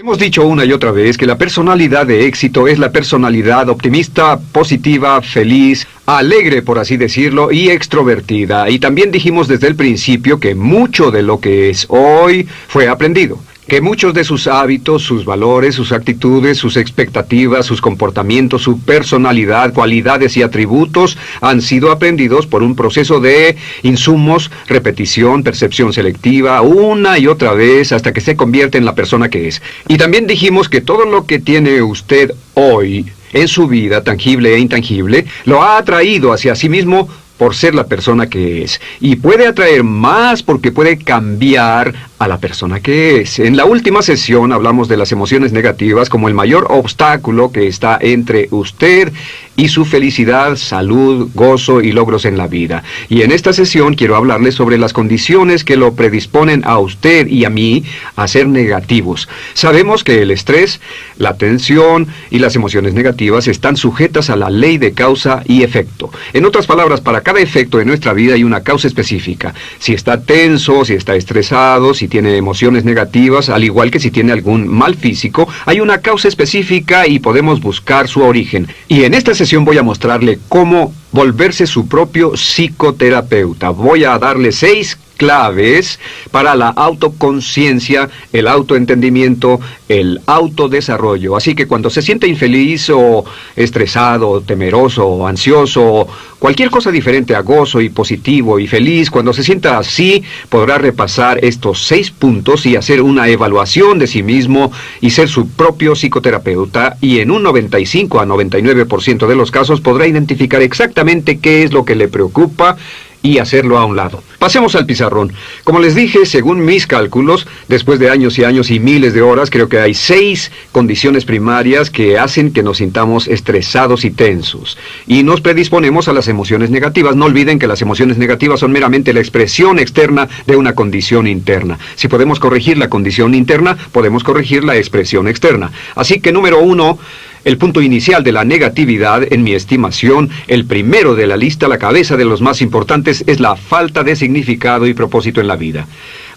Hemos dicho una y otra vez que la personalidad de éxito es la personalidad optimista, positiva, feliz, alegre por así decirlo, y extrovertida. Y también dijimos desde el principio que mucho de lo que es hoy fue aprendido. Que muchos de sus hábitos, sus valores, sus actitudes, sus expectativas, sus comportamientos, su personalidad, cualidades y atributos han sido aprendidos por un proceso de insumos, repetición, percepción selectiva, una y otra vez hasta que se convierte en la persona que es. Y también dijimos que todo lo que tiene usted hoy en su vida, tangible e intangible, lo ha atraído hacia sí mismo por ser la persona que es. Y puede atraer más porque puede cambiar a la persona que es. En la última sesión hablamos de las emociones negativas como el mayor obstáculo que está entre usted y su felicidad, salud, gozo y logros en la vida. Y en esta sesión quiero hablarles sobre las condiciones que lo predisponen a usted y a mí a ser negativos. Sabemos que el estrés, la tensión y las emociones negativas están sujetas a la ley de causa y efecto. En otras palabras, para cada efecto en nuestra vida hay una causa específica. Si está tenso, si está estresado, si tiene emociones negativas, al igual que si tiene algún mal físico, hay una causa específica y podemos buscar su origen. Y en esta sesión voy a mostrarle cómo volverse su propio psicoterapeuta. Voy a darle 6 claves para la autoconciencia, el autoentendimiento, el autodesarrollo. Así que cuando se siente infeliz o estresado, temeroso o ansioso, cualquier cosa diferente a gozo y positivo y feliz, cuando se sienta así, podrá repasar estos 6 puntos y hacer una evaluación de sí mismo y ser su propio psicoterapeuta, y en un 95 a 99% de los casos podrá identificar exactamente qué es lo que le preocupa y hacerlo a un lado. Pasemos al pizarrón. Como les dije, según mis cálculos, después de años y años y miles de horas, creo que hay 6 condiciones primarias que hacen que nos sintamos estresados y tensos. Y nos predisponemos a las emociones negativas. No olviden que las emociones negativas son meramente la expresión externa de una condición interna. Si podemos corregir la condición interna, podemos corregir la expresión externa. Así que número 1... el punto inicial de la negatividad, en mi estimación, el primero de la lista, la cabeza de los más importantes, es la falta de significado y propósito en la vida.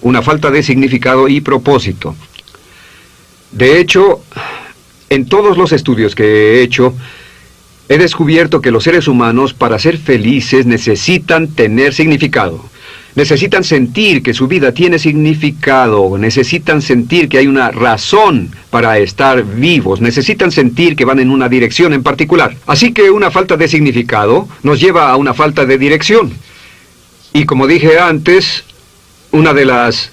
Una falta de significado y propósito. De hecho, en todos los estudios que he hecho, he descubierto que los seres humanos, para ser felices, necesitan tener significado. Necesitan sentir que su vida tiene significado, necesitan sentir que hay una razón para estar vivos, necesitan sentir que van en una dirección en particular. Así que una falta de significado nos lleva a una falta de dirección. Y como dije antes, una de las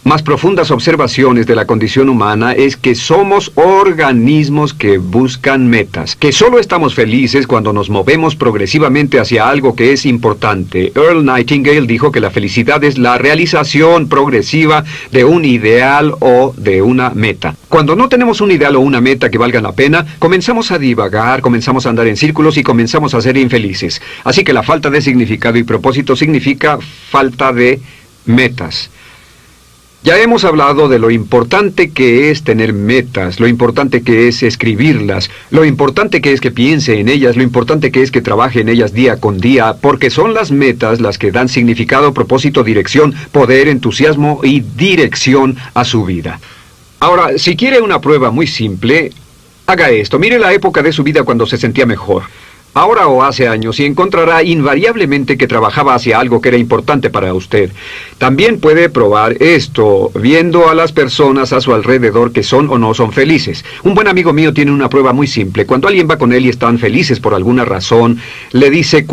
más profundas observaciones de la condición humana es que somos organismos que buscan metas, que solo estamos felices cuando nos movemos progresivamente hacia algo que es importante. Earl Nightingale dijo que la felicidad es la realización progresiva de un ideal o de una meta. Cuando no tenemos un ideal o una meta que valga la pena, comenzamos a divagar, comenzamos a andar en círculos y comenzamos a ser infelices. Así que la falta de significado y propósito significa falta de metas. Ya hemos hablado de lo importante que es tener metas, lo importante que es escribirlas, lo importante que es que piense en ellas, lo importante que es que trabaje en ellas día con día, porque son las metas las que dan significado, propósito, dirección, poder, entusiasmo y dirección a su vida. Ahora, si quiere una prueba muy simple, haga esto. Mire la época de su vida cuando se sentía mejor. Ahora o hace años, y encontrará invariablemente que trabajaba hacia algo que era importante para usted. También puede probar esto, viendo a las personas a su alrededor que son o no son felices. Un buen amigo mío tiene una prueba muy simple. Cuando alguien va con él y están felices por alguna razón, le dice,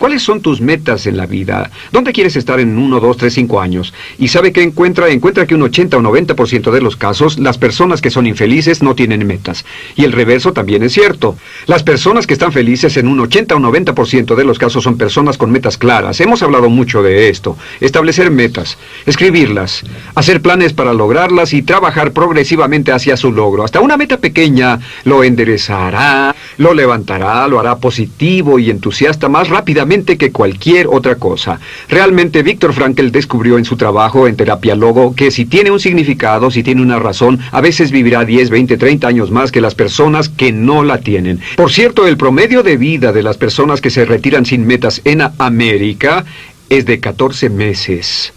¿Cuáles son tus metas en la vida? ¿Dónde quieres estar en 1, 2, 3, 5 años? Y ¿sabe qué encuentra? Encuentra que un 80 o 90% de los casos, las personas que son infelices no tienen metas. Y el reverso también es cierto. Las personas que están felices en un 80 o 90% de los casos son personas con metas claras. Hemos hablado mucho de esto. Establecer metas, escribirlas, hacer planes para lograrlas y trabajar progresivamente hacia su logro. Hasta una meta pequeña lo enderezará, lo levantará, lo hará positivo y entusiasta más rápidamente que cualquier otra cosa. Realmente Viktor Frankl descubrió en su trabajo en terapia logo que si tiene un significado, si tiene una razón, a veces vivirá 10, 20, 30 años más que las personas que no la tienen. Por cierto, el promedio de vida de las personas que se retiran sin metas en América es de 14 meses.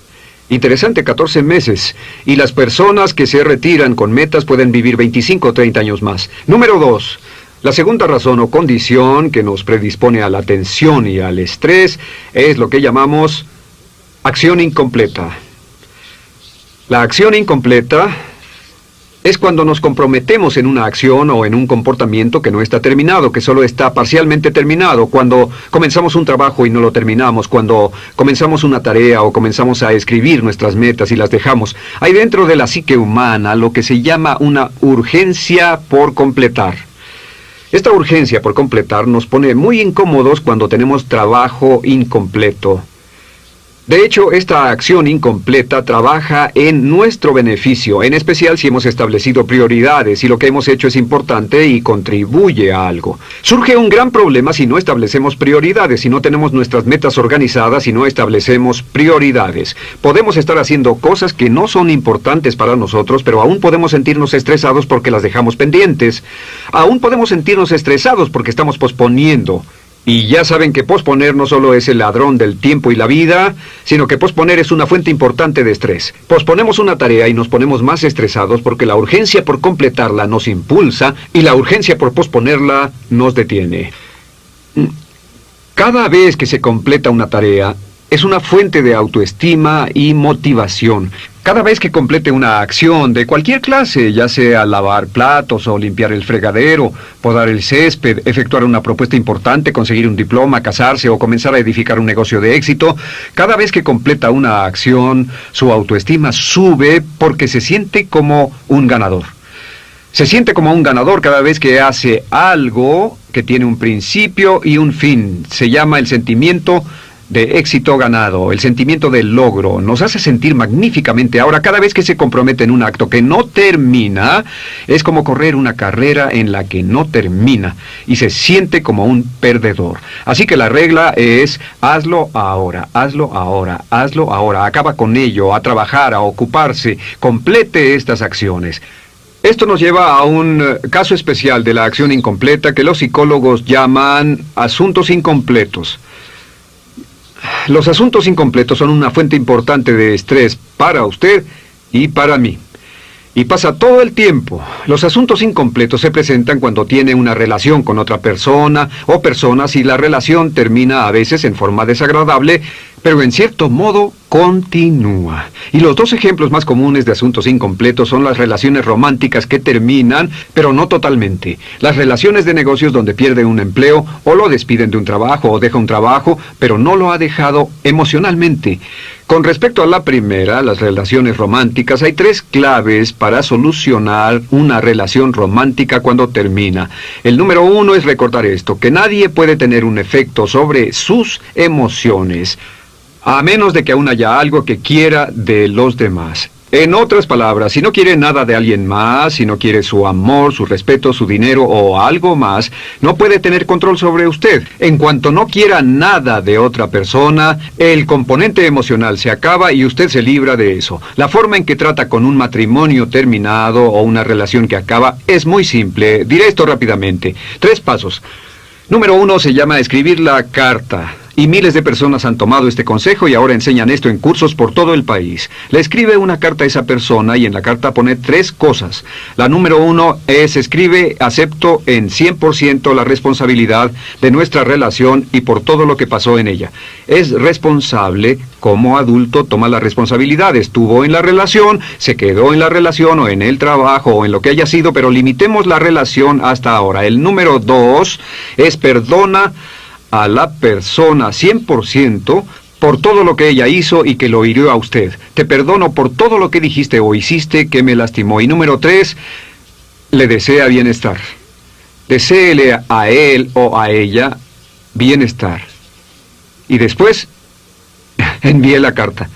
Interesante, 14 meses. Y las personas que se retiran con metas pueden vivir 25 o 30 años más. Número 2. La segunda razón o condición que nos predispone a la tensión y al estrés es lo que llamamos acción incompleta. La acción incompleta es cuando nos comprometemos en una acción o en un comportamiento que no está terminado, que solo está parcialmente terminado, cuando comenzamos un trabajo y no lo terminamos, cuando comenzamos una tarea o comenzamos a escribir nuestras metas y las dejamos. Hay dentro de la psique humana lo que se llama una urgencia por completar. Esta urgencia por completar nos pone muy incómodos cuando tenemos trabajo incompleto. De hecho, esta acción incompleta trabaja en nuestro beneficio, en especial si hemos establecido prioridades y lo que hemos hecho es importante y contribuye a algo. Surge un gran problema si no establecemos prioridades, si no tenemos nuestras metas organizadas y no establecemos prioridades. Podemos estar haciendo cosas que no son importantes para nosotros, pero aún podemos sentirnos estresados porque las dejamos pendientes. Aún podemos sentirnos estresados porque estamos posponiendo. Y ya saben que posponer no solo es el ladrón del tiempo y la vida, sino que posponer es una fuente importante de estrés. Posponemos una tarea y nos ponemos más estresados porque la urgencia por completarla nos impulsa y la urgencia por posponerla nos detiene. Cada vez que se completa una tarea, es una fuente de autoestima y motivación. Cada vez que complete una acción de cualquier clase, ya sea lavar platos o limpiar el fregadero, podar el césped, efectuar una propuesta importante, conseguir un diploma, casarse o comenzar a edificar un negocio de éxito, cada vez que completa una acción, su autoestima sube porque se siente como un ganador. Se siente como un ganador cada vez que hace algo que tiene un principio y un fin. Se llama el sentimiento de éxito ganado, el sentimiento de logro. Nos hace sentir magníficamente. Ahora, cada vez que se compromete en un acto que no termina, es como correr una carrera en la que no termina y se siente como un perdedor. Así que la regla es: hazlo ahora, hazlo ahora, hazlo ahora. Acaba con ello, a trabajar, a ocuparse, complete estas acciones. Esto nos lleva a un caso especial de la acción incompleta que los psicólogos llaman asuntos incompletos. Los asuntos incompletos son una fuente importante de estrés para usted y para mí. Y pasa todo el tiempo. Los asuntos incompletos se presentan cuando tiene una relación con otra persona o personas y la relación termina a veces en forma desagradable, pero en cierto modo continúa. Y los dos ejemplos más comunes de asuntos incompletos son las relaciones románticas que terminan, pero no totalmente. Las relaciones de negocios donde pierde un empleo o lo despiden de un trabajo o deja un trabajo, pero no lo ha dejado emocionalmente. Con respecto a la primera, las relaciones románticas, hay 3 claves para solucionar una relación romántica cuando termina. El número 1 es recordar esto, que nadie puede tener un efecto sobre sus emociones, a menos de que aún haya algo que quiera de los demás. En otras palabras, si no quiere nada de alguien más, si no quiere su amor, su respeto, su dinero o algo más, no puede tener control sobre usted. En cuanto no quiera nada de otra persona, el componente emocional se acaba y usted se libra de eso. La forma en que trata con un matrimonio terminado o una relación que acaba es muy simple. Diré esto rápidamente. 3 pasos. Número 1 se llama escribir la carta. Y miles de personas han tomado este consejo y ahora enseñan esto en cursos por todo el país. Le escribe una carta a esa persona y en la carta pone 3 cosas. La número 1 es: escribe, acepto en 100% la responsabilidad de nuestra relación y por todo lo que pasó en ella. Es responsable, como adulto toma la responsabilidad. Estuvo en la relación, se quedó en la relación o en el trabajo o en lo que haya sido, pero limitemos la relación hasta ahora. El número 2 es: perdona a la persona 100% por todo lo que ella hizo y que lo hirió a usted. Te perdono por todo lo que dijiste o hiciste que me lastimó. Y número 3, le desea bienestar. Deséele a él o a ella bienestar. Y después, envíe la carta.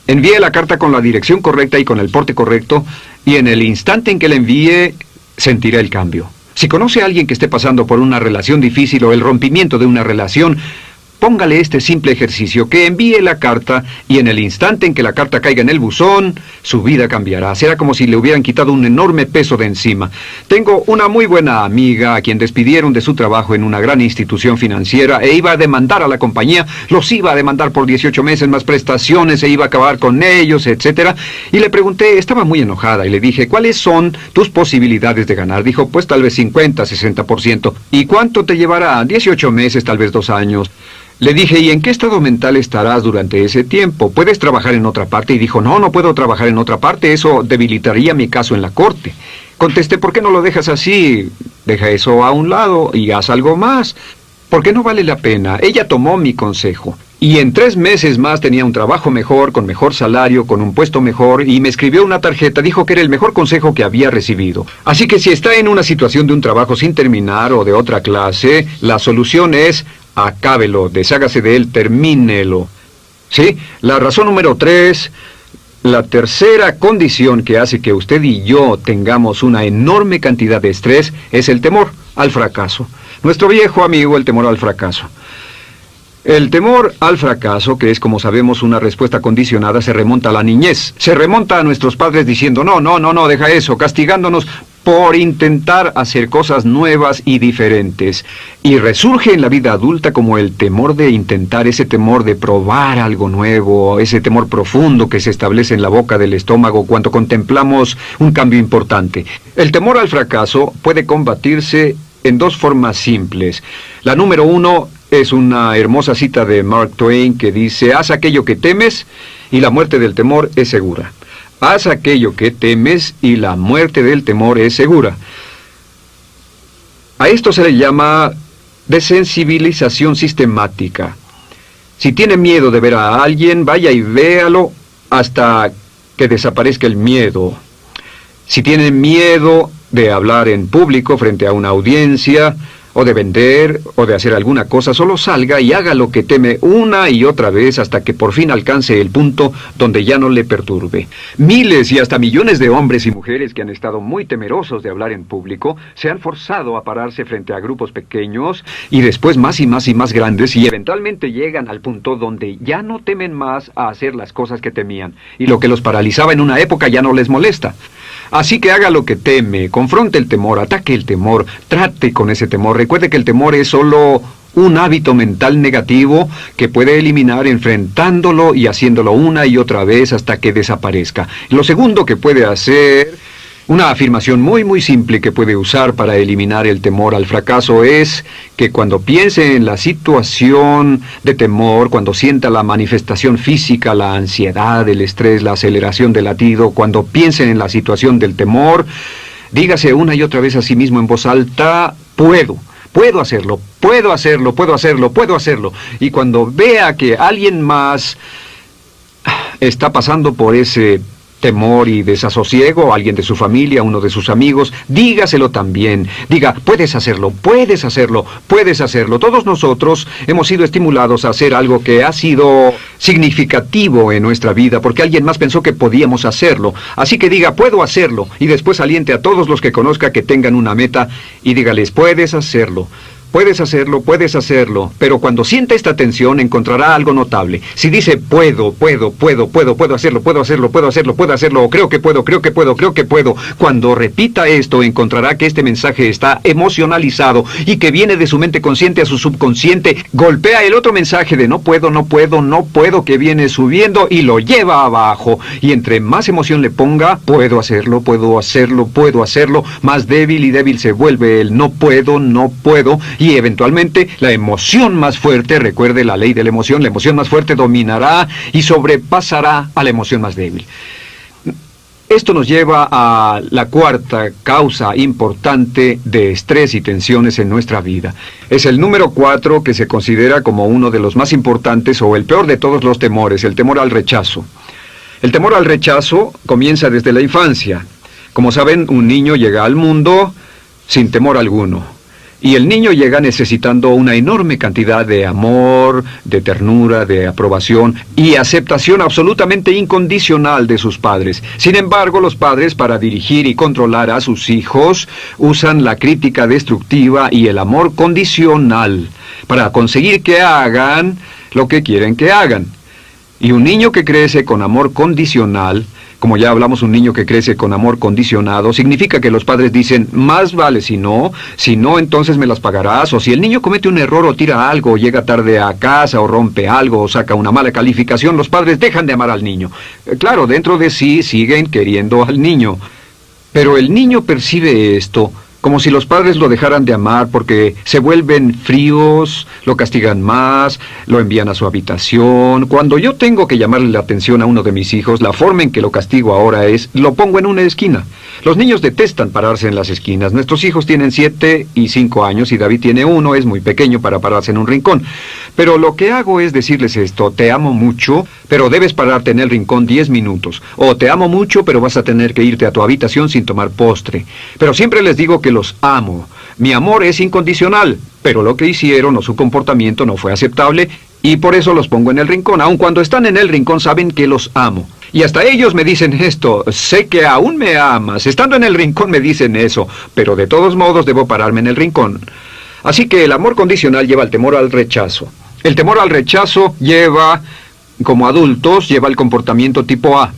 Envíe la carta con la dirección correcta y con el porte correcto, y en el instante en que la envíe, sentirá el cambio. Si conoce a alguien que esté pasando por una relación difícil o el rompimiento de una relación, Póngale este simple ejercicio, que envíe la carta y en el instante en que la carta caiga en el buzón, su vida cambiará. Será como si le hubieran quitado un enorme peso de encima. Tengo una muy buena amiga a quien despidieron de su trabajo en una gran institución financiera e iba a demandar a la compañía, los iba a demandar por 18 meses más prestaciones, e iba a acabar con ellos, etcétera. Y le pregunté, estaba muy enojada, y le dije, ¿cuáles son tus posibilidades de ganar? Dijo, pues tal vez 50, 60%. ¿Y cuánto te llevará? 18 meses, tal vez 2 años. Le dije, ¿y en qué estado mental estarás durante ese tiempo? ¿Puedes trabajar en otra parte? Y dijo, no, no puedo trabajar en otra parte, eso debilitaría mi caso en la corte. Contesté, ¿por qué no lo dejas así? Deja eso a un lado y haz algo más. ¿Por qué no vale la pena? Ella tomó mi consejo. Y en 3 meses más tenía un trabajo mejor, con mejor salario, con un puesto mejor, y me escribió una tarjeta, dijo que era el mejor consejo que había recibido. Así que si está en una situación de un trabajo sin terminar o de otra clase, la solución es, acábelo, deshágase de él, termínelo. ¿Sí? La razón número 3, la tercera condición que hace que usted y yo tengamos una enorme cantidad de estrés es el temor al fracaso. Nuestro viejo amigo, el temor al fracaso. El temor al fracaso, que es, como sabemos, una respuesta condicionada, se remonta a la niñez. Se remonta a nuestros padres diciendo, no, deja eso, castigándonos por intentar hacer cosas nuevas y diferentes. Y resurge en la vida adulta como el temor de intentar, ese temor de probar algo nuevo, ese temor profundo que se establece en la boca del estómago cuando contemplamos un cambio importante. El temor al fracaso puede combatirse en 2 formas simples. La número 1 es una hermosa cita de Mark Twain que dice, haz aquello que temes y la muerte del temor es segura. Haz aquello que temes y la muerte del temor es segura. A esto se le llama desensibilización sistemática. Si tiene miedo de ver a alguien, vaya y véalo hasta que desaparezca el miedo. Si tiene miedo de hablar en público frente a una audiencia, o de vender, o de hacer alguna cosa, solo salga y haga lo que teme una y otra vez hasta que por fin alcance el punto donde ya no le perturbe. Miles y hasta millones de hombres y mujeres que han estado muy temerosos de hablar en público se han forzado a pararse frente a grupos pequeños y después más y más y más grandes y eventualmente llegan al punto donde ya no temen más a hacer las cosas que temían y lo que los paralizaba en una época ya no les molesta. Así que haga lo que teme, confronte el temor, ataque el temor, trate con ese temor. Recuerde que el temor es solo un hábito mental negativo que puede eliminar enfrentándolo y haciéndolo una y otra vez hasta que desaparezca. Lo segundo que puede hacer, una afirmación muy simple que puede usar para eliminar el temor al fracaso es que cuando piense en la situación de temor, cuando sienta la manifestación física, la ansiedad, el estrés, la aceleración del latido, cuando piense en la situación del temor, dígase una y otra vez a sí mismo en voz alta, puedo hacerlo. Y cuando vea que alguien más está pasando por ese temor y desasosiego, alguien de su familia, uno de sus amigos, dígaselo también. Diga, puedes hacerlo. Todos nosotros hemos sido estimulados a hacer algo que ha sido significativo en nuestra vida, porque alguien más pensó que podíamos hacerlo. Así que diga, puedo hacerlo, y después aliente a todos los que conozca que tengan una meta, y dígales, puedes hacerlo, pero cuando sienta esta tensión encontrará algo notable. Si dice puedo hacerlo, o creo que puedo, cuando repita esto encontrará que este mensaje está emocionalizado y que viene de su mente consciente a su subconsciente, golpea el otro mensaje de no puedo que viene subiendo y lo lleva abajo. Y entre más emoción le ponga, puedo hacerlo, más débil y débil se vuelve el no puedo, y eventualmente la emoción más fuerte, recuerde la ley de la emoción más fuerte dominará y sobrepasará a la emoción más débil. Esto nos lleva a la cuarta causa importante de estrés y tensiones en nuestra vida. Es el número 4 que se considera como uno de los más importantes o el peor de todos los temores, el temor al rechazo. El temor al rechazo comienza desde la infancia. Como saben, un niño llega al mundo sin temor alguno. Y el niño llega necesitando una enorme cantidad de amor, de ternura, de aprobación y aceptación absolutamente incondicional de sus padres. Sin embargo, los padres, para dirigir y controlar a sus hijos, usan la crítica destructiva y el amor condicional para conseguir que hagan lo que quieren que hagan. Y un niño que crece con amor condicional, como ya hablamos, un niño que crece con amor condicionado, significa que los padres dicen, más vale si no entonces me las pagarás, o si el niño comete un error o tira algo, o llega tarde a casa, o rompe algo, o saca una mala calificación, los padres dejan de amar al niño. Claro, dentro de sí siguen queriendo al niño, pero el niño percibe esto como si los padres lo dejaran de amar porque se vuelven fríos, lo castigan más, lo envían a su habitación. Cuando yo tengo que llamarle la atención a uno de mis hijos, la forma en que lo castigo ahora es, lo pongo en una esquina. Los niños detestan pararse en las esquinas. Nuestros hijos tienen 7 y 5 años y David tiene 1, es muy pequeño para pararse en un rincón. Pero lo que hago es decirles esto, te amo mucho, pero debes pararte en el rincón 10 minutos. O te amo mucho, pero vas a tener que irte a tu habitación sin tomar postre. Pero siempre les digo que los amo. Mi amor es incondicional, pero lo que hicieron o su comportamiento no fue aceptable y por eso los pongo en el rincón. Aun cuando están en el rincón saben que los amo. Y hasta ellos me dicen esto, sé que aún me amas. Estando en el rincón me dicen eso, pero de todos modos debo pararme en el rincón. Así que el amor condicional lleva al temor al rechazo. El temor al rechazo lleva, como adultos, lleva el comportamiento tipo A.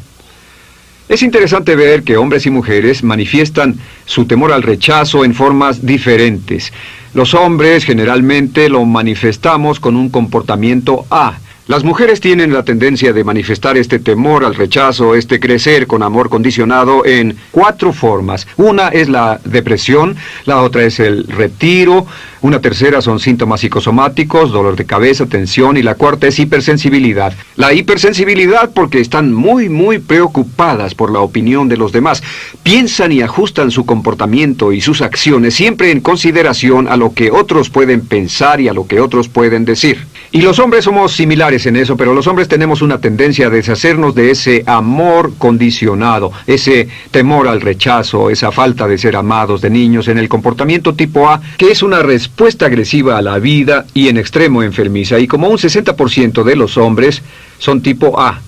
Es interesante ver que hombres y mujeres manifiestan su temor al rechazo en formas diferentes. Los hombres generalmente lo manifestamos con un comportamiento A. Las mujeres tienen la tendencia de manifestar este temor al rechazo, este crecer con amor condicionado en 4 formas. Una es la depresión, la otra es el retiro, una tercera son síntomas psicosomáticos, dolor de cabeza, tensión, y la cuarta es hipersensibilidad. La hipersensibilidad porque están muy preocupadas por la opinión de los demás. Piensan y ajustan su comportamiento y sus acciones siempre en consideración a lo que otros pueden pensar y a lo que otros pueden decir. Y los hombres somos similares en eso, pero los hombres tenemos una tendencia a deshacernos de ese amor condicionado, ese temor al rechazo, esa falta de ser amados de niños en el comportamiento tipo A, que es una respuesta agresiva a la vida y en extremo enfermiza. Y como un 60% de los hombres son tipo A,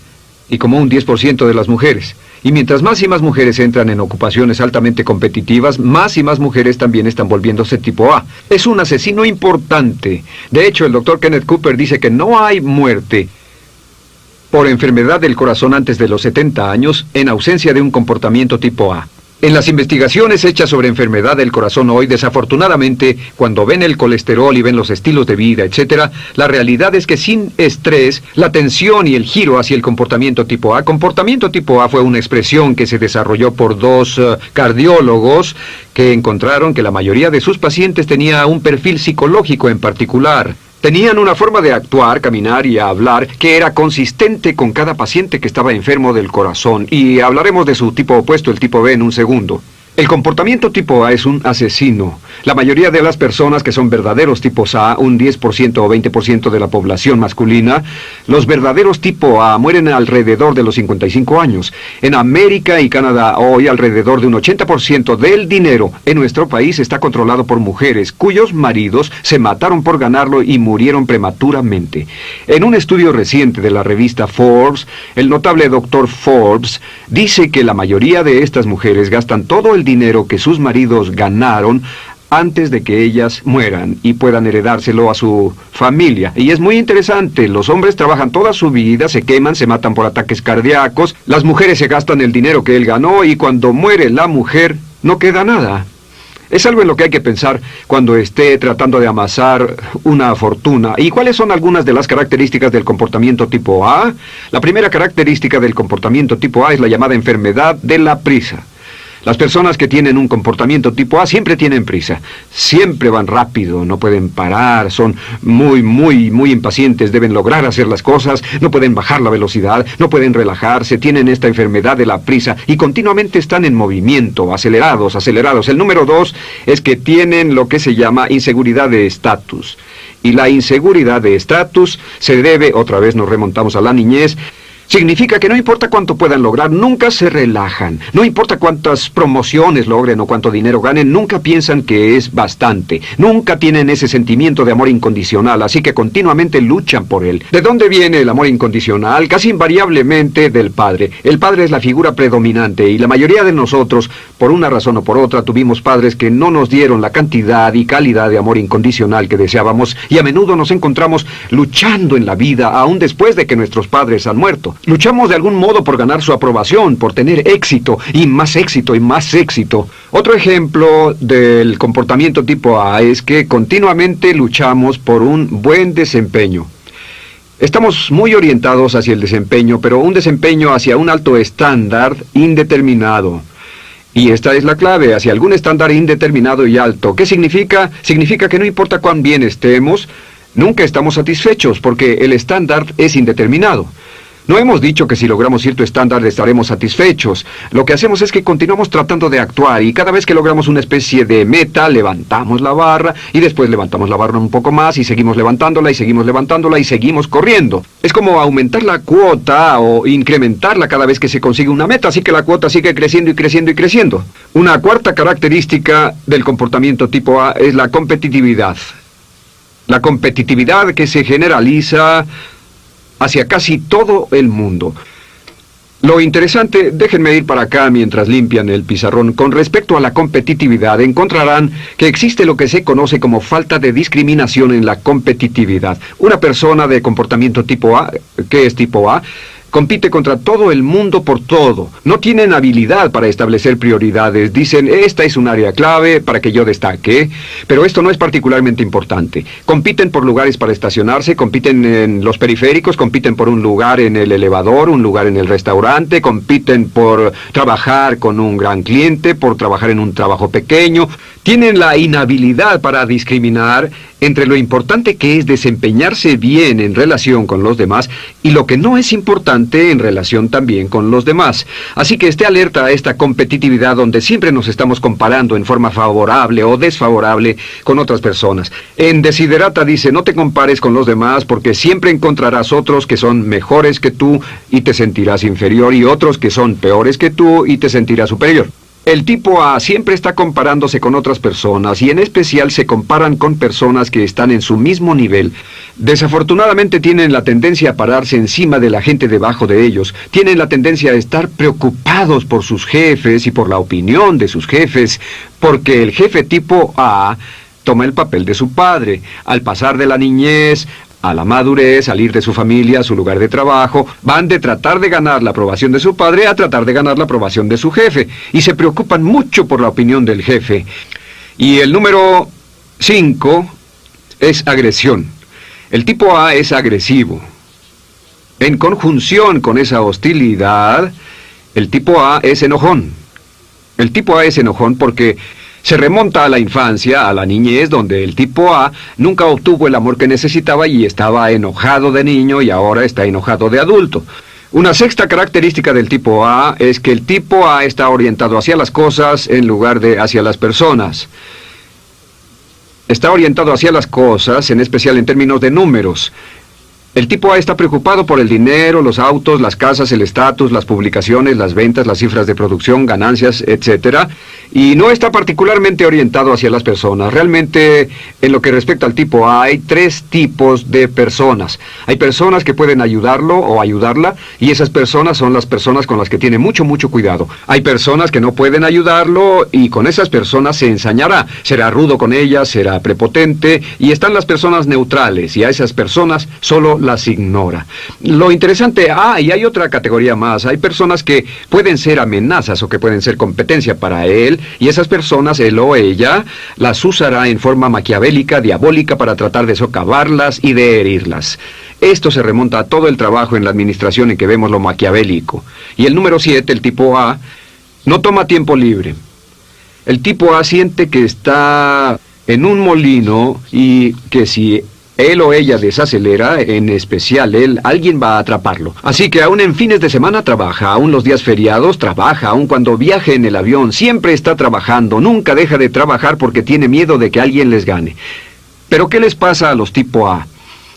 y como un 10% de las mujeres. Y mientras más y más mujeres entran en ocupaciones altamente competitivas, más y más mujeres también están volviéndose tipo A. Es un asesino importante. De hecho, el doctor Kenneth Cooper dice que no hay muerte por enfermedad del corazón antes de los 70 años en ausencia de un comportamiento tipo A. En las investigaciones hechas sobre enfermedad del corazón hoy, desafortunadamente, cuando ven el colesterol y ven los estilos de vida, etc., la realidad es que sin estrés, la tensión y el giro hacia el comportamiento tipo A. Comportamiento tipo A fue una expresión que se desarrolló por 2 cardiólogos que encontraron que la mayoría de sus pacientes tenía un perfil psicológico en particular. Tenían una forma de actuar, caminar y hablar que era consistente con cada paciente que estaba enfermo del corazón. Y hablaremos de su tipo opuesto, el tipo B, en un segundo. El comportamiento tipo A es un asesino. La mayoría de las personas que son verdaderos tipos A, un 10% o 20% de la población masculina, los verdaderos tipo A mueren alrededor de los 55 años. En América y Canadá hoy alrededor de un 80% del dinero en nuestro país está controlado por mujeres cuyos maridos se mataron por ganarlo y murieron prematuramente. En un estudio reciente de la revista Forbes, el notable doctor Forbes dice que la mayoría de estas mujeres gastan todo el dinero que sus maridos ganaron antes de que ellas mueran y puedan heredárselo a su familia. Y es muy interesante, los hombres trabajan toda su vida, se queman, se matan por ataques cardíacos, las mujeres se gastan el dinero que él ganó y cuando muere la mujer no queda nada. Es algo en lo que hay que pensar cuando esté tratando de amasar una fortuna. ¿Y cuáles son algunas de las características del comportamiento tipo A? La primera característica del comportamiento tipo A es la llamada enfermedad de la prisa. Las personas que tienen un comportamiento tipo A siempre tienen prisa, siempre van rápido, no pueden parar, son muy impacientes, deben lograr hacer las cosas, no pueden bajar la velocidad, no pueden relajarse, tienen esta enfermedad de la prisa y continuamente están en movimiento, acelerados. El número 2 es que tienen lo que se llama inseguridad de estatus. Y la inseguridad de estatus se debe, otra vez nos remontamos a la niñez, Significa que no importa cuánto puedan lograr, nunca se relajan. No importa cuántas promociones logren o cuánto dinero ganen, nunca piensan que es bastante. Nunca tienen ese sentimiento de amor incondicional, así que continuamente luchan por él. ¿De dónde viene el amor incondicional? Casi invariablemente del padre. El padre es la figura predominante y la mayoría de nosotros, por una razón o por otra, tuvimos padres que no nos dieron la cantidad y calidad de amor incondicional que deseábamos y a menudo nos encontramos luchando en la vida aún después de que nuestros padres han muerto. Luchamos de algún modo por ganar su aprobación, por tener éxito y más éxito y más éxito. Otro ejemplo del comportamiento tipo A es que continuamente luchamos por un buen desempeño. Estamos muy orientados hacia el desempeño, pero un desempeño hacia un alto estándar indeterminado. Y esta es la clave, hacia algún estándar indeterminado y alto. ¿Qué significa? Significa que no importa cuán bien estemos, nunca estamos satisfechos porque el estándar es indeterminado. No hemos dicho que si logramos cierto estándar estaremos satisfechos. Lo que hacemos es que continuamos tratando de actuar y cada vez que logramos una especie de meta, levantamos la barra y después levantamos la barra un poco más y seguimos levantándola y seguimos corriendo. Es como aumentar la cuota o incrementarla cada vez que se consigue una meta, así que la cuota sigue creciendo y creciendo y creciendo. Una cuarta característica del comportamiento tipo A es la competitividad. La competitividad que se generaliza hacia casi todo el mundo. Lo interesante, déjenme ir para acá mientras limpian el pizarrón, con respecto a la competitividad, encontrarán que existe lo que se conoce como falta de discriminación en la competitividad. Una persona de comportamiento tipo A, ¿qué es tipo A? Compite contra todo el mundo por todo. No tienen habilidad para establecer prioridades. Dicen, esta es un área clave para que yo destaque, pero esto no es particularmente importante. Compiten por lugares para estacionarse, compiten en los periféricos, compiten por un lugar en el elevador, un lugar en el restaurante, compiten por trabajar con un gran cliente, por trabajar en un trabajo pequeño. Tienen la inhabilidad para discriminar entre lo importante que es desempeñarse bien en relación con los demás y lo que no es importante en relación también con los demás. Así que esté alerta a esta competitividad donde siempre nos estamos comparando en forma favorable o desfavorable con otras personas. En Desiderata dice, no te compares con los demás porque siempre encontrarás otros que son mejores que tú y te sentirás inferior y otros que son peores que tú y te sentirás superior. El tipo A siempre está comparándose con otras personas y en especial se comparan con personas que están en su mismo nivel. Desafortunadamente tienen la tendencia a pararse encima de la gente debajo de ellos. Tienen la tendencia a estar preocupados por sus jefes y por la opinión de sus jefes, porque el jefe tipo A toma el papel de su padre. Al pasar de la niñez a la madurez, salir de su familia, a su lugar de trabajo, van de tratar de ganar la aprobación de su padre a tratar de ganar la aprobación de su jefe, y se preocupan mucho por la opinión del jefe. Y el número 5 es agresión. El tipo A es agresivo. En conjunción con esa hostilidad, el tipo A es enojón. El tipo A es enojón porque se remonta a la infancia, a la niñez, donde el tipo A nunca obtuvo el amor que necesitaba y estaba enojado de niño y ahora está enojado de adulto. Una sexta característica del tipo A es que el tipo A está orientado hacia las cosas en lugar de hacia las personas. Está orientado hacia las cosas, en especial en términos de números. El tipo A está preocupado por el dinero, los autos, las casas, el estatus, las publicaciones, las ventas, las cifras de producción, ganancias, etc. Y no está particularmente orientado hacia las personas. Realmente, en lo que respecta al tipo A, hay 3 tipos de personas. Hay personas que pueden ayudarlo o ayudarla, y esas personas son las personas con las que tiene mucho cuidado. Hay personas que no pueden ayudarlo, y con esas personas se ensañará. Será rudo con ellas, será prepotente, y están las personas neutrales, y a esas personas solo las ignora. Lo interesante, y hay otra categoría más. Hay personas que pueden ser amenazas o que pueden ser competencia para él, y esas personas, él o ella, las usará en forma maquiavélica, diabólica, para tratar de socavarlas y de herirlas. Esto se remonta a todo el trabajo en la administración en que vemos lo maquiavélico. Y el número 7, el tipo A, no toma tiempo libre. El tipo A siente que está en un molino y que si él o ella desacelera, en especial él, alguien va a atraparlo. Así que aún en fines de semana trabaja, aún los días feriados trabaja, aún cuando viaje en el avión, siempre está trabajando, nunca deja de trabajar porque tiene miedo de que alguien les gane. ¿Pero qué les pasa a los tipo A?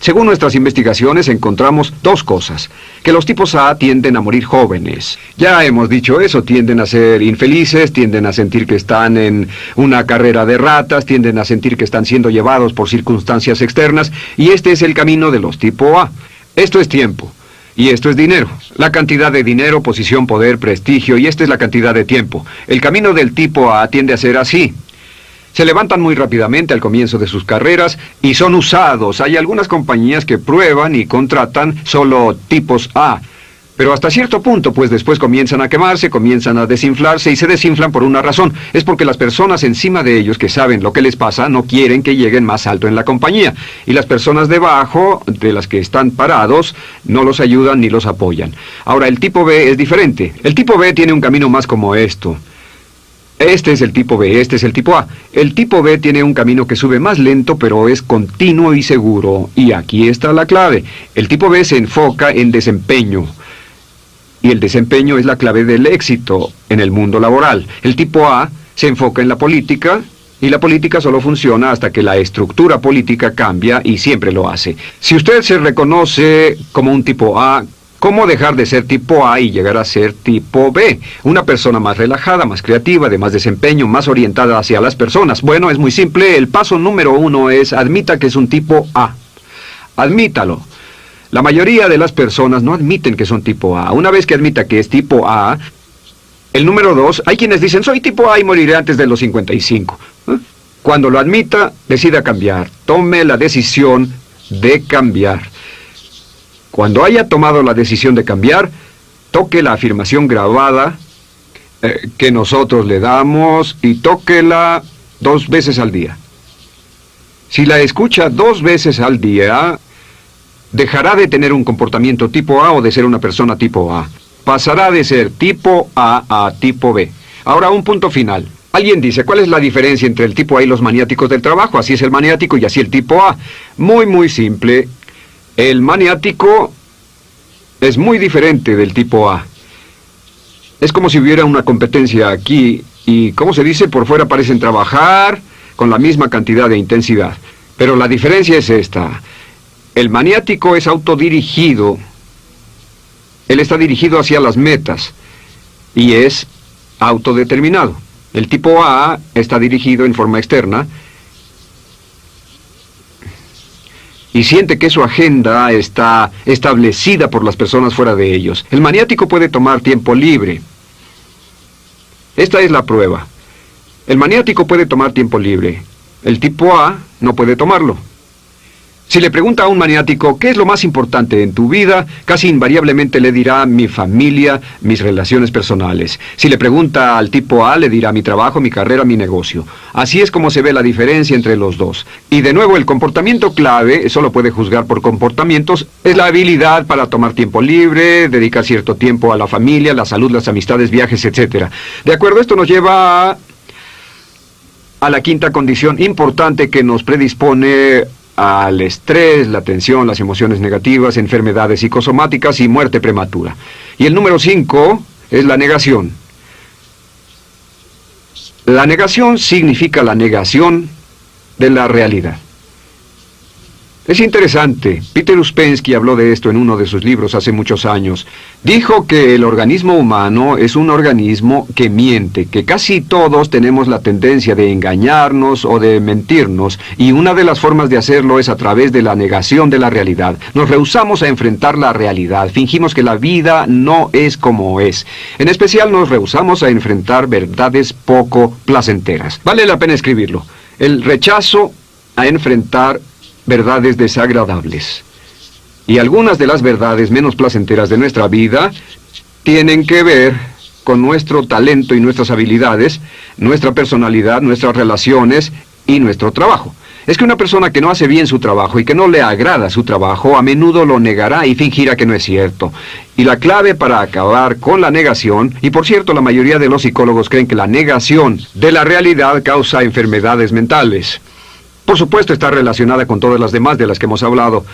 Según nuestras investigaciones encontramos dos cosas. Que los tipos A tienden a morir jóvenes. Ya hemos dicho eso, tienden a ser infelices, tienden a sentir que están en una carrera de ratas, tienden a sentir que están siendo llevados por circunstancias externas, y este es el camino de los tipo A. Esto es tiempo. Y esto es dinero. La cantidad de dinero, posición, poder, prestigio, y esta es la cantidad de tiempo. El camino del tipo A tiende a ser así. Se levantan muy rápidamente al comienzo de sus carreras y son usados. Hay algunas compañías que prueban y contratan solo tipos A. Pero hasta cierto punto, pues después comienzan a quemarse, comienzan a desinflarse y se desinflan por una razón. Es porque las personas encima de ellos que saben lo que les pasa no quieren que lleguen más alto en la compañía. Y las personas debajo, de las que están parados, no los ayudan ni los apoyan. Ahora, el tipo B es diferente. El tipo B tiene un camino más como esto. Este es el tipo B, este es el tipo A. El tipo B tiene un camino que sube más lento, pero es continuo y seguro. Y aquí está la clave. El tipo B se enfoca en desempeño. Y el desempeño es la clave del éxito en el mundo laboral. El tipo A se enfoca en la política, y la política solo funciona hasta que la estructura política cambia, y siempre lo hace. Si usted se reconoce como un tipo A, ¿cómo dejar de ser tipo A y llegar a ser tipo B? Una persona más relajada, más creativa, de más desempeño, más orientada hacia las personas. Bueno, es muy simple. El paso número 1 es admita que es un tipo A. Admítalo. La mayoría de las personas no admiten que son tipo A. Una vez que admita que es tipo A, el número 2, hay quienes dicen, soy tipo A y moriré antes de los 55. Cuando lo admita, decida cambiar. Tome la decisión de cambiar. Cuando haya tomado la decisión de cambiar, toque la afirmación grabada que nosotros le damos y tóquela 2 veces al día. Si la escucha 2 veces al día, dejará de tener un comportamiento tipo A o de ser una persona tipo A. Pasará de ser tipo A tipo B. Ahora, un punto final. Alguien dice, ¿cuál es la diferencia entre el tipo A y los maniáticos del trabajo? Así es el maniático y así el tipo A. Muy simple. El maniático es muy diferente del tipo A. Es como si hubiera una competencia aquí y, ¿cómo se dice? Por fuera parecen trabajar con la misma cantidad de intensidad. Pero la diferencia es esta. El maniático es autodirigido. Él está dirigido hacia las metas y es autodeterminado. El tipo A está dirigido en forma externa y siente que su agenda está establecida por las personas fuera de ellos. El maniático puede tomar tiempo libre. Esta es la prueba. El maniático puede tomar tiempo libre. El tipo A no puede tomarlo. Si le pregunta a un maniático, ¿qué es lo más importante en tu vida?, casi invariablemente le dirá mi familia, mis relaciones personales. Si le pregunta al tipo A, le dirá mi trabajo, mi carrera, mi negocio. Así es como se ve la diferencia entre los dos. Y de nuevo, el comportamiento clave, solo puede juzgar por comportamientos, es la habilidad para tomar tiempo libre, dedicar cierto tiempo a la familia, la salud, las amistades, viajes, etc. De acuerdo, esto nos lleva a la quinta condición importante que nos predispone al estrés, la tensión, las emociones negativas, enfermedades psicosomáticas y muerte prematura. Y el número 5 es la negación. La negación significa la negación de la realidad. Es interesante. Peter Uspensky habló de esto en uno de sus libros hace muchos años. Dijo que el organismo humano es un organismo que miente, que casi todos tenemos la tendencia de engañarnos o de mentirnos, y una de las formas de hacerlo es a través de la negación de la realidad. Nos rehusamos a enfrentar la realidad, fingimos que la vida no es como es. En especial nos rehusamos a enfrentar verdades poco placenteras. Vale la pena escribirlo. El rechazo a enfrentar verdades desagradables. Y algunas de las verdades menos placenteras de nuestra vida tienen que ver con nuestro talento y nuestras habilidades, nuestra personalidad, nuestras relaciones y nuestro trabajo. Es que una persona que no hace bien su trabajo y que no le agrada su trabajo, a menudo lo negará y fingirá que no es cierto. Y la clave para acabar con la negación, y por cierto, la mayoría de los psicólogos creen que la negación de la realidad causa enfermedades mentales. Por supuesto, está relacionada con todas las demás de las que hemos hablado.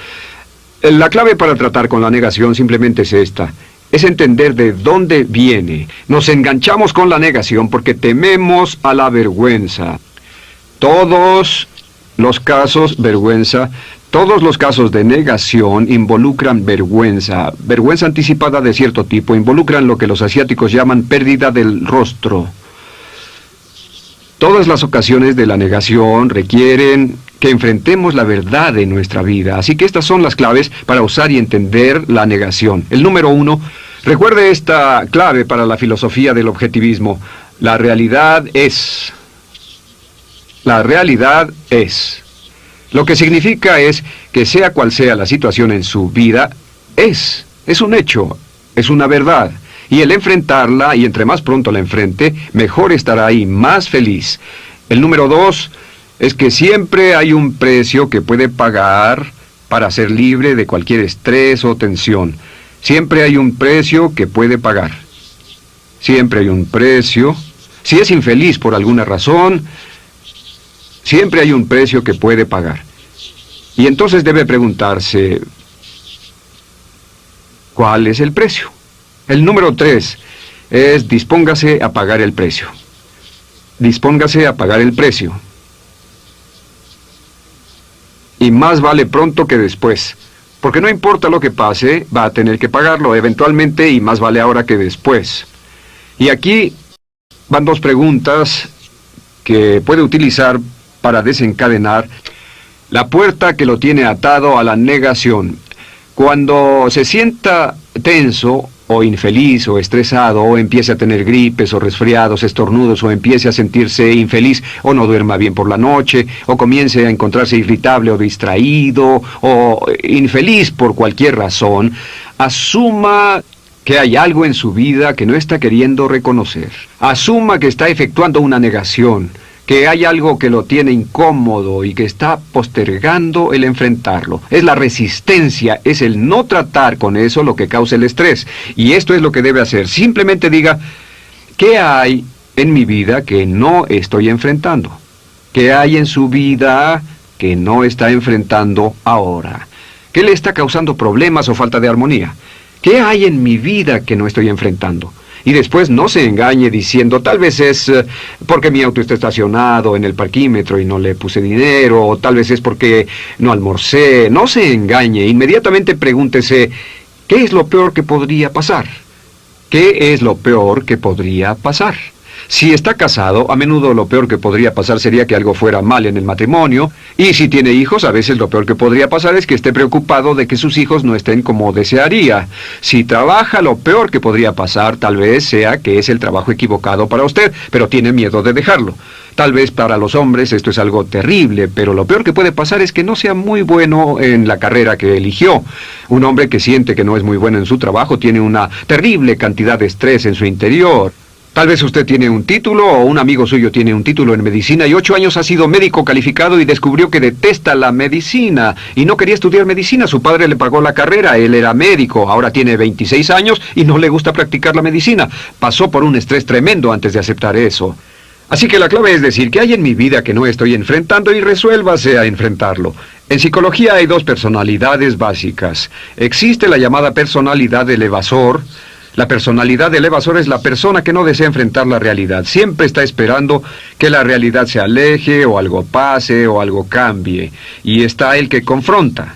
La clave para tratar con la negación simplemente es esta. Es entender de dónde viene. Nos enganchamos con la negación porque tememos a la vergüenza. Todos los casos, vergüenza, Todos los casos de negación involucran vergüenza, vergüenza anticipada de cierto tipo, involucran lo que los asiáticos llaman pérdida del rostro. Todas las ocasiones de la negación requieren que enfrentemos la verdad de nuestra vida, así que estas son las claves para usar y entender la negación. El número 1, recuerde esta clave para la filosofía del objetivismo. La realidad es. La realidad es. Lo que significa es que sea cual sea la situación en su vida, es un hecho, es una verdad. Y el enfrentarla, y entre más pronto la enfrente, mejor estará y más feliz. El número 2 es que siempre hay un precio que puede pagar para ser libre de cualquier estrés o tensión. Siempre hay un precio que puede pagar. Siempre hay un precio. Si es infeliz por alguna razón, siempre hay un precio que puede pagar. Y entonces debe preguntarse, ¿cuál es el precio? El número 3 es dispóngase a pagar el precio. Dispóngase a pagar el precio. Y más vale pronto que después. Porque no importa lo que pase, va a tener que pagarlo eventualmente y más vale ahora que después. Y aquí van dos preguntas que puede utilizar para desencadenar la puerta que lo tiene atado a la negación. Cuando se sienta tenso o infeliz o estresado o empiece a tener gripes o resfriados, estornudos o empiece a sentirse infeliz o no duerma bien por la noche o comience a encontrarse irritable o distraído o infeliz por cualquier razón, asuma que hay algo en su vida que no está queriendo reconocer. Asuma que está efectuando una negación, que hay algo que lo tiene incómodo y que está postergando el enfrentarlo. Es la resistencia, es el no tratar con eso lo que causa el estrés. Y esto es lo que debe hacer. Simplemente diga, ¿qué hay en mi vida que no estoy enfrentando? ¿Qué hay en su vida que no está enfrentando ahora? ¿Qué le está causando problemas o falta de armonía? ¿Qué hay en mi vida que no estoy enfrentando? Y después no se engañe diciendo, tal vez es porque mi auto está estacionado en el parquímetro y no le puse dinero, o tal vez es porque no almorcé. No se engañe, inmediatamente pregúntese, ¿qué es lo peor que podría pasar? ¿Qué es lo peor que podría pasar? Si está casado, a menudo lo peor que podría pasar sería que algo fuera mal en el matrimonio, y si tiene hijos, a veces lo peor que podría pasar es que esté preocupado de que sus hijos no estén como desearía. Si trabaja, lo peor que podría pasar tal vez sea que es el trabajo equivocado para usted, pero tiene miedo de dejarlo. Tal vez para los hombres esto es algo terrible, pero lo peor que puede pasar es que no sea muy bueno en la carrera que eligió. Un hombre que siente que no es muy bueno en su trabajo tiene una terrible cantidad de estrés en su interior. Tal vez usted tiene un título o un amigo suyo tiene un título en medicina y 8 años ha sido médico calificado y descubrió que detesta la medicina y no quería estudiar medicina. Su padre le pagó la carrera, él era médico, ahora tiene 26 años y no le gusta practicar la medicina. Pasó por un estrés tremendo antes de aceptar eso. Así que la clave es decir, ¿qué hay en mi vida que no estoy enfrentando? Y resuélvase a enfrentarlo. En psicología hay dos personalidades básicas. Existe la llamada personalidad del evasor. La personalidad del evasor es la persona que no desea enfrentar la realidad. Siempre está esperando que la realidad se aleje, o algo pase, o algo cambie. Y está el que confronta.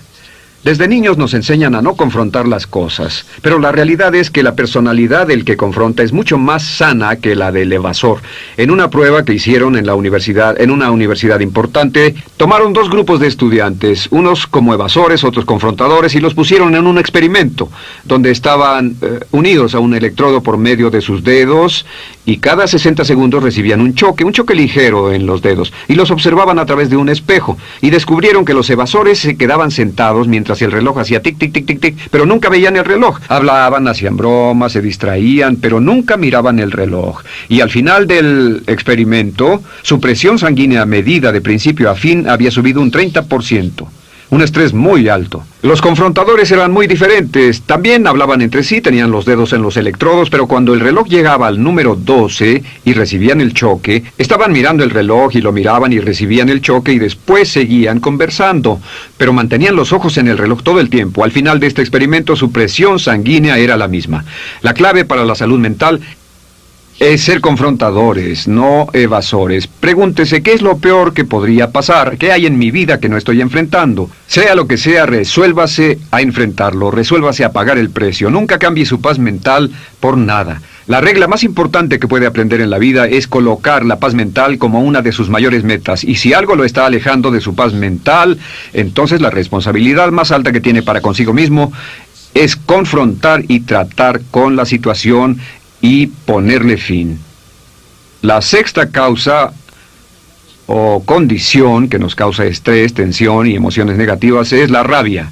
Desde niños nos enseñan a no confrontar las cosas, pero la realidad es que la personalidad del que confronta es mucho más sana que la del evasor. En una prueba que hicieron en una universidad importante, tomaron dos grupos de estudiantes, unos como evasores, otros confrontadores, y los pusieron en un experimento, donde estaban unidos a un electrodo por medio de sus dedos, y cada 60 segundos recibían un choque ligero en los dedos, y los observaban a través de un espejo, y descubrieron que los evasores se quedaban sentados mientras el reloj hacía tic, tic, tic, tic, tic, pero nunca veían el reloj. Hablaban, hacían bromas, se distraían, pero nunca miraban el reloj. Y al final del experimento, su presión sanguínea medida de principio a fin había subido un 30%. Un estrés muy alto. Los confrontadores eran muy diferentes. También hablaban entre sí, tenían los dedos en los electrodos, pero cuando el reloj llegaba al número 12 y recibían el choque, estaban mirando el reloj y lo miraban y recibían el choque y después seguían conversando. Pero mantenían los ojos en el reloj todo el tiempo. Al final de este experimento, su presión sanguínea era la misma. La clave para la salud mental es ser confrontadores, no evasores. Pregúntese qué es lo peor que podría pasar, qué hay en mi vida que no estoy enfrentando. Sea lo que sea, resuélvase a enfrentarlo, resuélvase a pagar el precio. Nunca cambie su paz mental por nada. La regla más importante que puede aprender en la vida es colocar la paz mental como una de sus mayores metas. Y si algo lo está alejando de su paz mental, entonces la responsabilidad más alta que tiene para consigo mismo es confrontar y tratar con la situación y ponerle fin. La sexta causa o condición que nos causa estrés, tensión y emociones negativas es la rabia.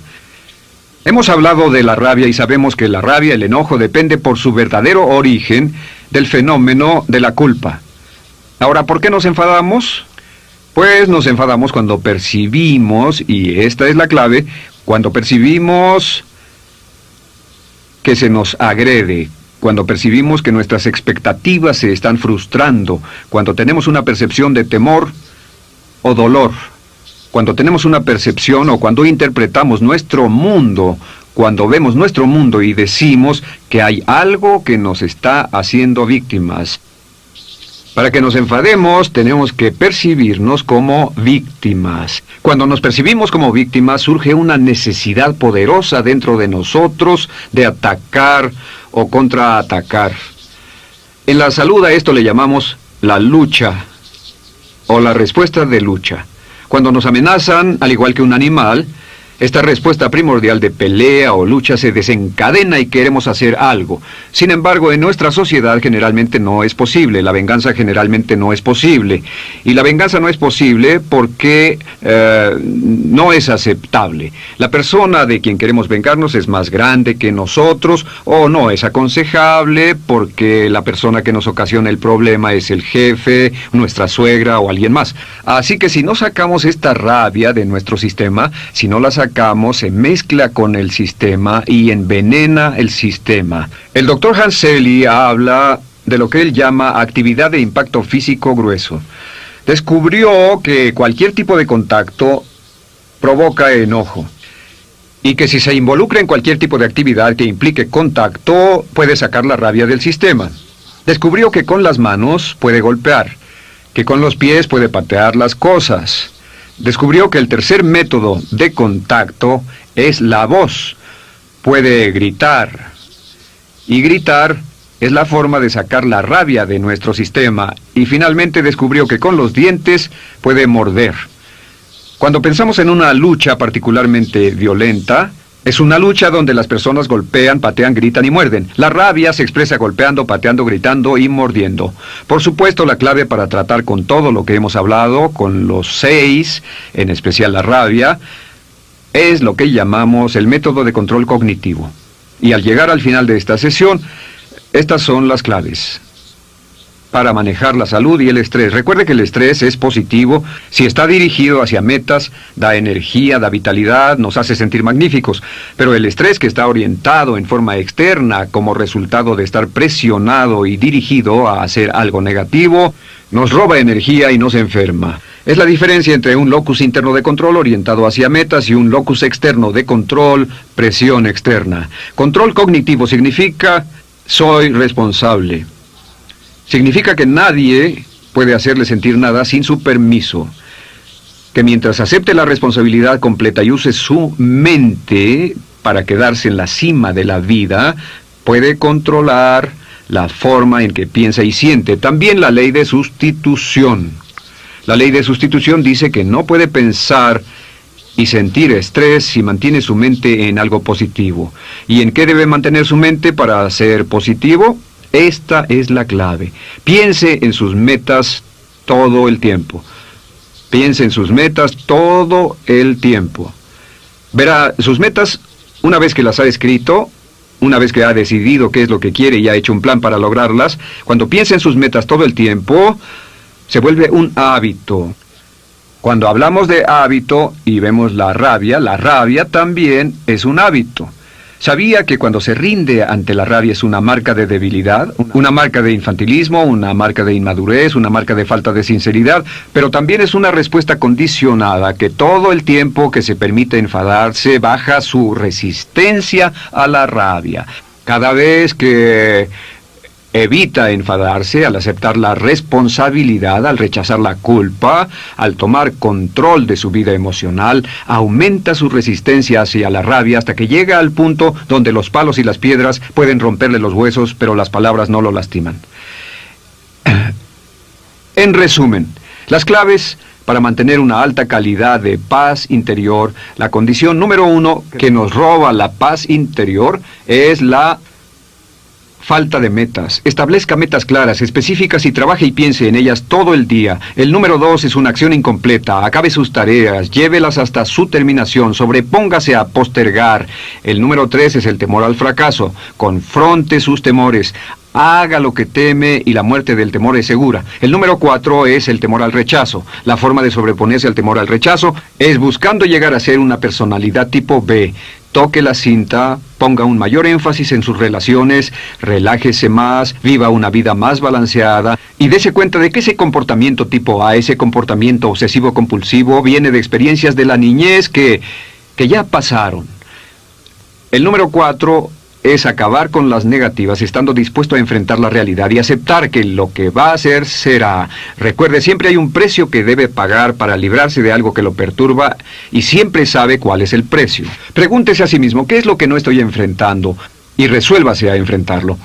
Hemos hablado de la rabia y sabemos que la rabia, el enojo, depende por su verdadero origen del fenómeno de la culpa. Ahora, ¿por qué nos enfadamos? Pues nos enfadamos cuando percibimos, y esta es la clave, cuando percibimos que se nos agrede, cuando percibimos que nuestras expectativas se están frustrando, cuando tenemos una percepción de temor o dolor, cuando tenemos una percepción o cuando interpretamos nuestro mundo, cuando vemos nuestro mundo y decimos que hay algo que nos está haciendo víctimas. Para que nos enfademos, tenemos que percibirnos como víctimas. Cuando nos percibimos como víctimas, surge una necesidad poderosa dentro de nosotros de atacar o contraatacar. En la salud a esto le llamamos la lucha o la respuesta de lucha. Cuando nos amenazan, al igual que un animal, esta respuesta primordial de pelea o lucha se desencadena y queremos hacer algo. Sin embargo, en nuestra sociedad generalmente no es posible. La venganza generalmente no es posible. Y la venganza no es posible porque no es aceptable. La persona de quien queremos vengarnos es más grande que nosotros o no es aconsejable porque la persona que nos ocasiona el problema es el jefe, nuestra suegra o alguien más. Así que si no sacamos esta rabia de nuestro sistema, si no la sacamos, se mezcla con el sistema y envenena el sistema. El doctor Hans Selye habla de lo que él llama actividad de impacto físico grueso. Descubrió que cualquier tipo de contacto provoca enojo y que si se involucra en cualquier tipo de actividad que implique contacto, puede sacar la rabia del sistema. Descubrió que con las manos puede golpear, que con los pies puede patear las cosas. Descubrió que el tercer método de contacto es la voz. Puede gritar. Y gritar es la forma de sacar la rabia de nuestro sistema. Y finalmente descubrió que con los dientes puede morder. Cuando pensamos en una lucha particularmente violenta, es una lucha donde las personas golpean, patean, gritan y muerden. La rabia se expresa golpeando, pateando, gritando y mordiendo. Por supuesto, la clave para tratar con todo lo que hemos hablado, con los 6, en especial la rabia, es lo que llamamos el método de control cognitivo. Y al llegar al final de esta sesión, estas son las claves para manejar la salud y el estrés. Recuerde que el estrés es positivo. Si está dirigido hacia metas, da energía, da vitalidad, nos hace sentir magníficos. Pero el estrés que está orientado en forma externa como resultado de estar presionado y dirigido a hacer algo negativo, nos roba energía y nos enferma. Es la diferencia entre un locus interno de control orientado hacia metas y un locus externo de control, presión externa. Control cognitivo significa soy responsable. Significa que nadie puede hacerle sentir nada sin su permiso. Que mientras acepte la responsabilidad completa y use su mente para quedarse en la cima de la vida, puede controlar la forma en que piensa y siente. También la ley de sustitución. La ley de sustitución dice que no puede pensar y sentir estrés si mantiene su mente en algo positivo. ¿Y en qué debe mantener su mente para ser positivo? Esta es la clave. Piense en sus metas todo el tiempo. Piense en sus metas todo el tiempo. Verá, sus metas, una vez que las ha escrito, una vez que ha decidido qué es lo que quiere y ha hecho un plan para lograrlas, cuando piense en sus metas todo el tiempo, se vuelve un hábito. Cuando hablamos de hábito y vemos la rabia también es un hábito. ¿Sabía que cuando se rinde ante la rabia es una marca de debilidad, una marca de infantilismo, una marca de inmadurez, una marca de falta de sinceridad? Pero también es una respuesta condicionada que todo el tiempo que se permite enfadarse baja su resistencia a la rabia. Cada vez que Evita enfadarse al aceptar la responsabilidad, al rechazar la culpa, al tomar control de su vida emocional, aumenta su resistencia hacia la rabia hasta que llega al punto donde los palos y las piedras pueden romperle los huesos, pero las palabras no lo lastiman. En resumen, las claves para mantener una alta calidad de paz interior, la condición número 1 que nos roba la paz interior es la falta de metas. Establezca metas claras, específicas y trabaje y piense en ellas todo el día. El número 2 es una acción incompleta. Acabe sus tareas, llévelas hasta su terminación, sobrepóngase a postergar. El número 3 es el temor al fracaso. Confronte sus temores. Haga lo que teme y la muerte del temor es segura. El número 4 es el temor al rechazo. La forma de sobreponerse al temor al rechazo es buscando llegar a ser una personalidad tipo B. Toque la cinta, ponga un mayor énfasis en sus relaciones, relájese más, viva una vida más balanceada y dése cuenta de que ese comportamiento tipo A, ese comportamiento obsesivo-compulsivo, viene de experiencias de la niñez que ya pasaron. El número 4 es acabar con las negativas, estando dispuesto a enfrentar la realidad y aceptar que lo que va a hacer será. Recuerde, siempre hay un precio que debe pagar para librarse de algo que lo perturba y siempre sabe cuál es el precio. Pregúntese a sí mismo, ¿qué es lo que no estoy enfrentando? Y resuélvase a enfrentarlo.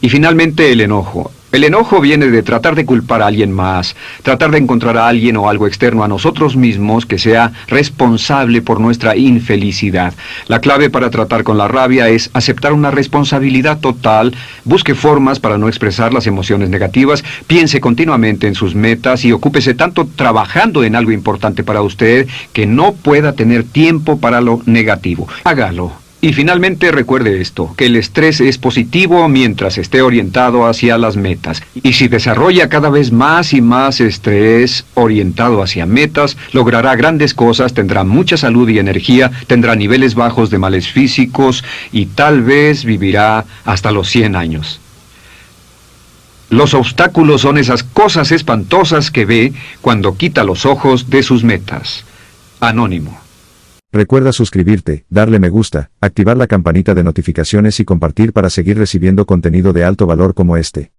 Y finalmente, el enojo. El enojo viene de tratar de culpar a alguien más, tratar de encontrar a alguien o algo externo a nosotros mismos que sea responsable por nuestra infelicidad. La clave para tratar con la rabia es aceptar una responsabilidad total, busque formas para no expresar las emociones negativas, piense continuamente en sus metas y ocúpese tanto trabajando en algo importante para usted que no pueda tener tiempo para lo negativo. Hágalo. Y finalmente recuerde esto, que el estrés es positivo mientras esté orientado hacia las metas. Y si desarrolla cada vez más y más estrés orientado hacia metas, logrará grandes cosas, tendrá mucha salud y energía, tendrá niveles bajos de males físicos y tal vez vivirá hasta los 100 años. Los obstáculos son esas cosas espantosas que ve cuando quita los ojos de sus metas. Anónimo. Recuerda suscribirte, darle me gusta, activar la campanita de notificaciones y compartir para seguir recibiendo contenido de alto valor como este.